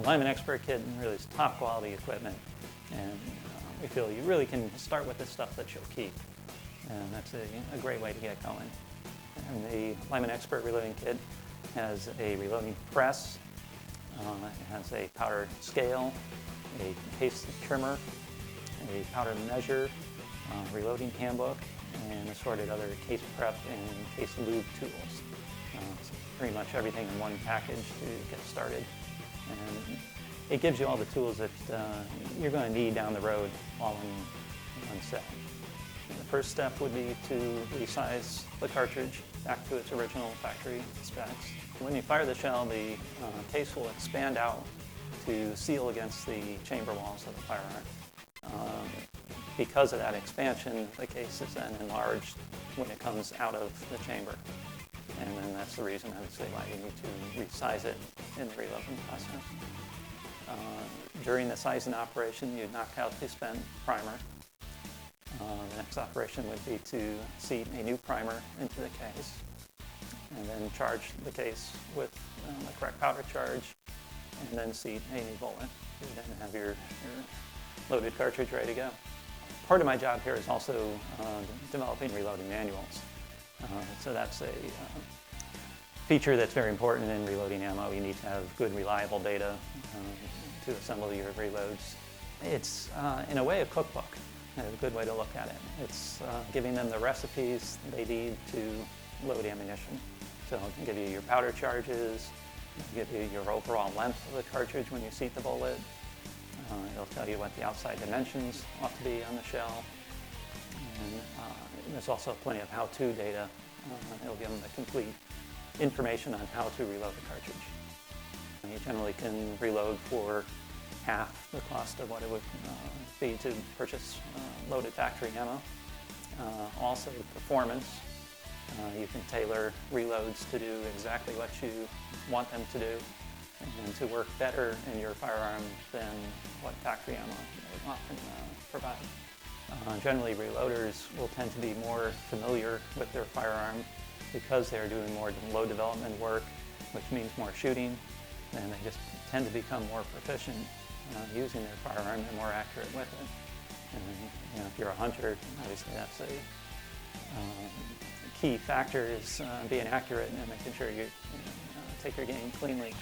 Lyman Expert Kit really is top quality equipment, and we feel you really can start with the stuff that you'll keep, and that's a great way to get going. And the Lyman Expert Reloading Kit has a reloading press, it has a powder scale, a case trimmer, a powder measure, reloading handbook, and assorted other case prep and case lube tools. It's pretty much everything in one package to get started. And it gives you all the tools that you're going to need down the road all in one set. And the first step would be to resize the cartridge back to its original factory specs. When you fire the shell, the case will expand out to seal against the chamber walls of the firearm. Because of that expansion, the case is then enlarged when it comes out of the chamber. And then that's the reason I would say why you need to resize it in the reloading process. During the sizing operation, you knock out the spent primer. The next operation would be to seat a new primer into the case, and then charge the case with the correct powder charge, and then seat a new bullet. You then have your loaded cartridge ready to go. Part of my job here is also developing reloading manuals. So that's a feature that's very important in reloading ammo. You need to have good, reliable data to assemble your reloads. It's, in a way, a cookbook. A good way to look at it. It's giving them the recipes they need to load ammunition. So it can give you your powder charges, it'll give you your overall length of the cartridge when you seat the bullet. It'll tell you what the outside dimensions ought to be on the shell. And there's also plenty of how-to data. It'll give them the complete information on how to reload the cartridge. You generally can reload for half the cost of what it would be to purchase loaded factory ammo. Also, performance. You can tailor reloads to do exactly what you want them to do and to work better in your firearm than what factory ammo would often provide. Generally, reloaders will tend to be more familiar with their firearm because they're doing more load development work, which means more shooting, and they just tend to become more proficient using their firearm and more accurate with it. And if you're a hunter, obviously that's a key factor is being accurate and making sure you take your game cleanly.